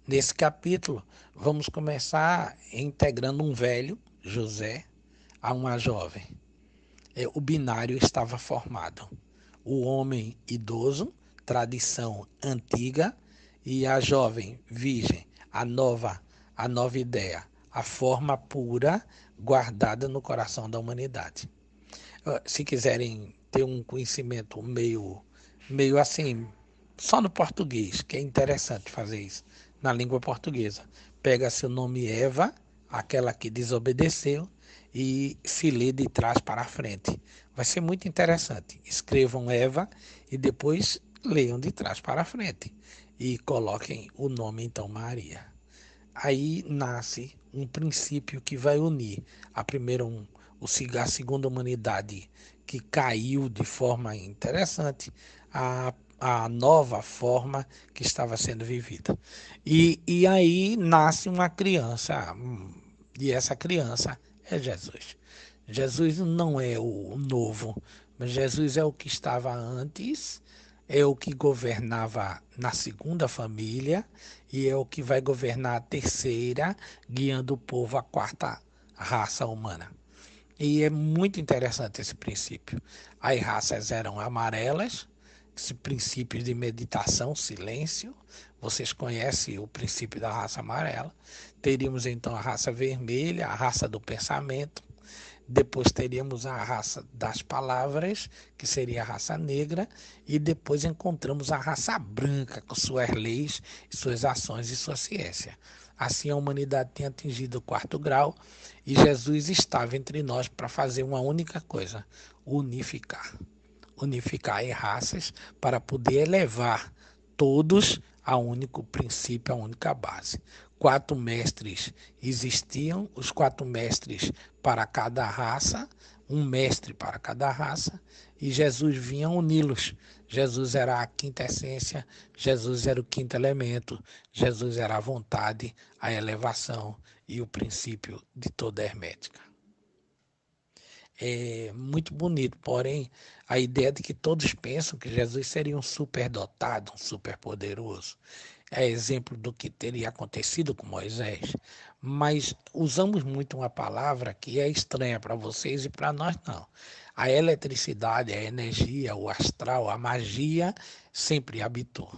Nesse capítulo, vamos começar integrando um velho, José, a uma jovem. O binário estava formado. O homem idoso, tradição antiga, e a jovem, virgem, a nova ideia, a forma pura guardada no coração da humanidade. Se quiserem ter um conhecimento meio assim, só no português, que é interessante fazer isso, na língua portuguesa. Pega-se o nome Eva, aquela que desobedeceu, e se lê de trás para frente. Vai ser muito interessante. Escrevam Eva e depois leiam de trás para frente. E coloquem o nome, então, Maria. Aí nasce um princípio que vai unir a primeira, a segunda humanidade que caiu de forma interessante, a nova forma que estava sendo vivida. E aí nasce uma criança, e essa criança é Jesus. Jesus não é o novo, mas Jesus é o que estava antes, é o que governava na segunda família e é o que vai governar a terceira, guiando o povo à quarta raça humana. E é muito interessante esse princípio. As raças eram amarelas, esse princípio de meditação, silêncio. Vocês conhecem o princípio da raça amarela. Teríamos então a raça vermelha, a raça do pensamento. Depois teríamos a raça das palavras, que seria a raça negra, e depois encontramos a raça branca, com suas leis, suas ações e sua ciência. Assim a humanidade tem atingido o quarto grau e Jesus estava entre nós para fazer uma única coisa: unificar. Unificar as raças para poder elevar todos a um único princípio, a única base. Quatro mestres existiam, os quatro mestres para cada raça, um mestre para cada raça, e Jesus vinha uni-los. Jesus era a quinta essência, Jesus era o quinto elemento, Jesus era a vontade, a elevação e o princípio de toda a hermética. É muito bonito, porém, a ideia de que todos pensam que Jesus seria um superdotado, um superpoderoso. É exemplo do que teria acontecido com Moisés. Mas usamos muito uma palavra que é estranha para vocês e para nós não. A eletricidade, a energia, o astral, a magia sempre habitou.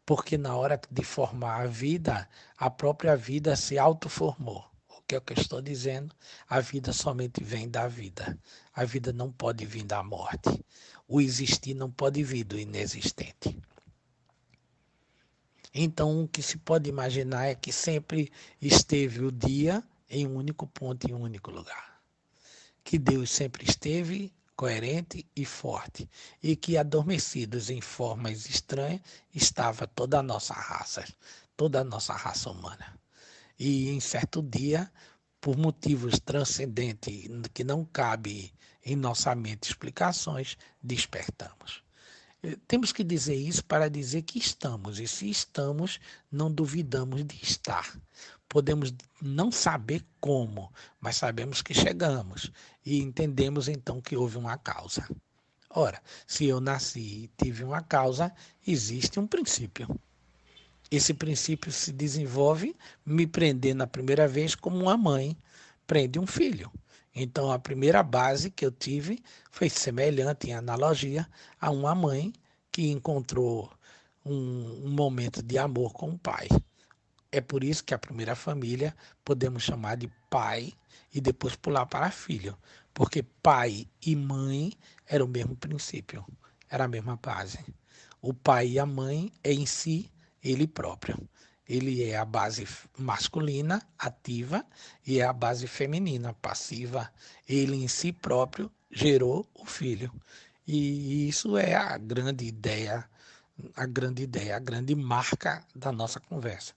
Porque na hora de formar a vida, a própria vida se autoformou. O que é o que eu estou dizendo? A vida somente vem da vida. A vida não pode vir da morte. O existir não pode vir do inexistente. Então, o que se pode imaginar é que sempre esteve o dia em um único ponto, em um único lugar. Que Deus sempre esteve coerente e forte, e que adormecidos em formas estranhas estava toda a nossa raça humana. E em certo dia, por motivos transcendentes que não cabe em nossa mente explicações, despertamos. Temos que dizer isso para dizer que estamos, e se estamos, não duvidamos de estar. Podemos não saber como, mas sabemos que chegamos e entendemos então que houve uma causa. Ora, se eu nasci e tive uma causa, existe um princípio. Esse princípio se desenvolve me prendendo a primeira vez como uma mãe prende um filho. Então, a primeira base que eu tive foi semelhante, em analogia, a uma mãe que encontrou um momento de amor com o pai. É por isso que a primeira família podemos chamar de pai e depois pular para filho, porque pai e mãe era o mesmo princípio, era a mesma base. O pai e a mãe é em si ele próprio. Ele é a base masculina, ativa, e é a base feminina, passiva. Ele em si próprio gerou o filho. E isso é a grande marca da nossa conversa.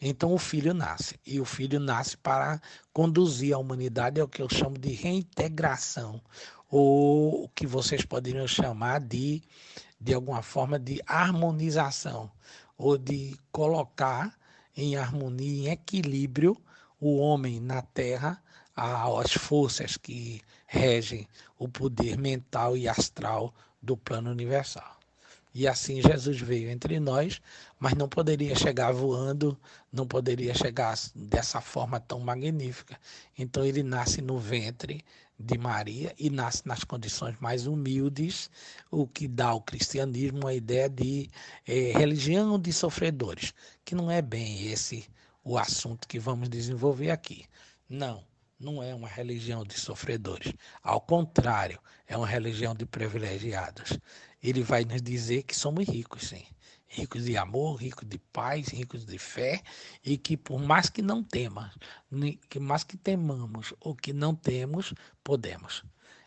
Então o filho nasce, e o filho nasce para conduzir a humanidade ao que eu chamo de reintegração, ou o que vocês poderiam chamar de alguma forma, de harmonização, ou de colocar em harmonia, em equilíbrio, o homem na Terra, as forças que regem o poder mental e astral do plano universal. E assim Jesus veio entre nós, mas não poderia chegar voando, não poderia chegar dessa forma tão magnífica. Então ele nasce no ventre de Maria e nasce nas condições mais humildes, o que dá ao cristianismo a ideia de religião de sofredores, que não é bem esse o assunto que vamos desenvolver aqui. Não, não é uma religião de sofredores. Ao contrário, é uma religião de privilegiados. Ele vai nos dizer que somos ricos, sim. Ricos de amor, ricos de paz, ricos de fé, e que por mais que não temas, que mais que temamos ou que não temos, podemos.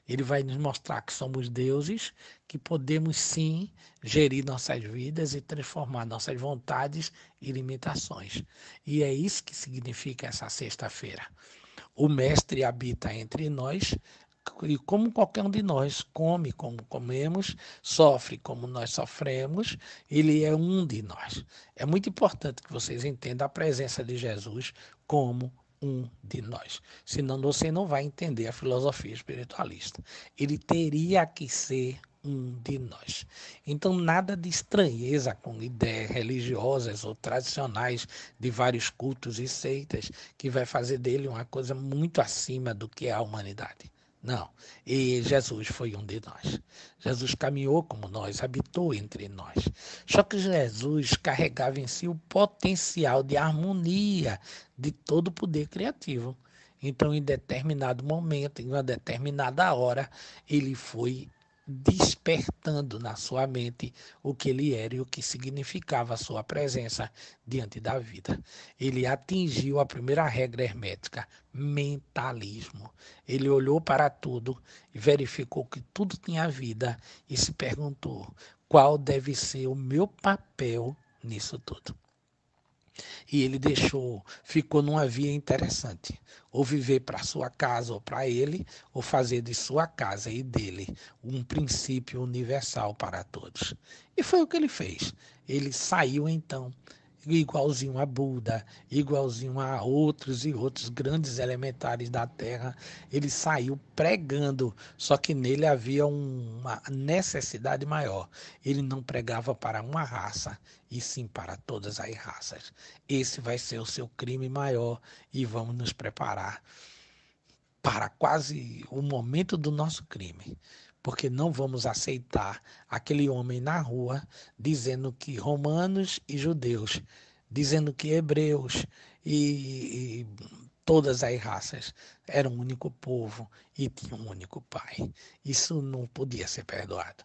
Ele vai nos mostrar que somos deuses, que podemos sim gerir nossas vidas e transformar nossas vontades e limitações. E é isso que significa essa sexta-feira. O Mestre habita entre nós e, como qualquer um de nós, come como comemos, sofre como nós sofremos, ele é um de nós. É muito importante que vocês entendam a presença de Jesus como um de nós. Senão você não vai entender a filosofia espiritualista. Ele teria que ser um de nós. Então, nada de estranheza com ideias religiosas ou tradicionais de vários cultos e seitas que vai fazer dele uma coisa muito acima do que é a humanidade. Não, e Jesus foi um de nós. Jesus caminhou como nós, habitou entre nós. Só que Jesus carregava em si o potencial de harmonia de todo o poder criativo. Então, em determinado momento, em uma determinada hora, ele foi despertando na sua mente o que ele era e o que significava a sua presença diante da vida. Ele atingiu a primeira regra hermética, mentalismo. Ele olhou para tudo e verificou que tudo tinha vida e se perguntou: qual deve ser o meu papel nisso tudo? E ele ficou numa via interessante. Ou viver para sua casa ou para ele, ou fazer de sua casa e dele um princípio universal para todos. E foi o que ele fez. Ele saiu então igualzinho a Buda, igualzinho a outros e outros grandes elementares da Terra. Ele saiu pregando, só que nele havia uma necessidade maior. Ele não pregava para uma raça, e sim para todas as raças. Esse vai ser o seu crime maior e vamos nos preparar para quase o momento do nosso crime. Porque não vamos aceitar aquele homem na rua dizendo que romanos e judeus, dizendo que hebreus e todas as raças eram um único povo e tinham um único pai. Isso não podia ser perdoado.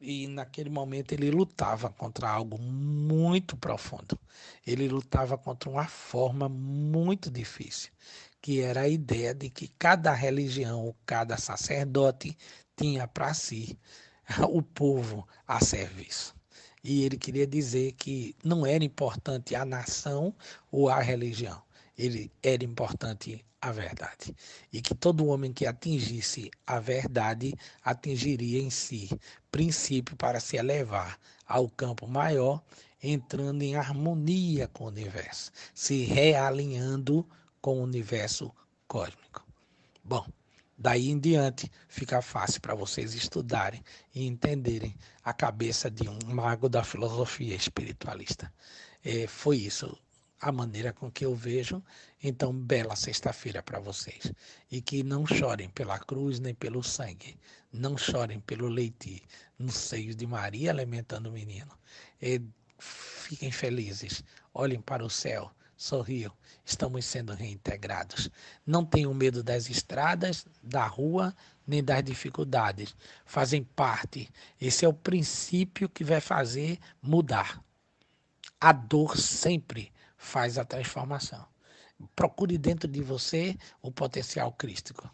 E naquele momento ele lutava contra algo muito profundo. Ele lutava contra uma forma muito difícil, que era a ideia de que cada religião, cada sacerdote tinha para si o povo a serviço. E ele queria dizer que não era importante a nação ou a religião, ele era importante a verdade. E que todo homem que atingisse a verdade atingiria em si princípio para se elevar ao campo maior, entrando em harmonia com o universo, se realinhando com o universo cósmico. Bom, daí em diante fica fácil para vocês estudarem e entenderem a cabeça de um mago da filosofia espiritualista. Foi isso a maneira com que eu vejo. Então, bela sexta-feira para vocês. E que não chorem pela cruz nem pelo sangue. Não chorem pelo leite nos seios de Maria alimentando o menino. Fiquem felizes. Olhem para o céu. Sorriam. Estamos sendo reintegrados. Não tenham medo das estradas, da rua, nem das dificuldades. Fazem parte. Esse é o princípio que vai fazer mudar. A dor sempre faz a transformação. Procure dentro de você o potencial crístico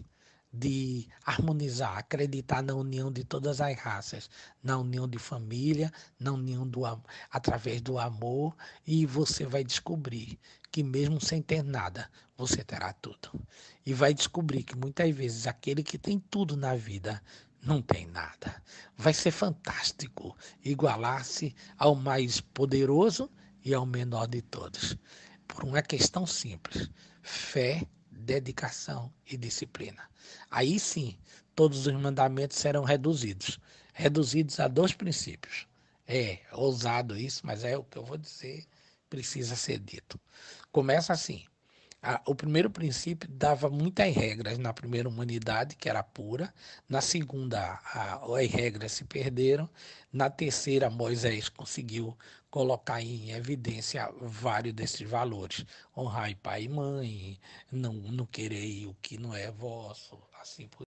de harmonizar, acreditar na união de todas as raças, na união de família, na união através do amor, e você vai descobrir que mesmo sem ter nada, você terá tudo. E vai descobrir que muitas vezes aquele que tem tudo na vida não tem nada. Vai ser fantástico igualar-se ao mais poderoso e ao menor de todos. Por uma questão simples: fé, dedicação e disciplina. Aí sim, todos os mandamentos serão reduzidos a 2 princípios: É ousado isso, mas é o que eu vou dizer, precisa ser dito. Começa assim. O primeiro princípio dava muitas regras na primeira humanidade, que era pura. Na segunda, as regras se perderam. Na terceira, Moisés conseguiu colocar em evidência vários desses valores. Honrar pai e mãe, não querer o que não é vosso, assim por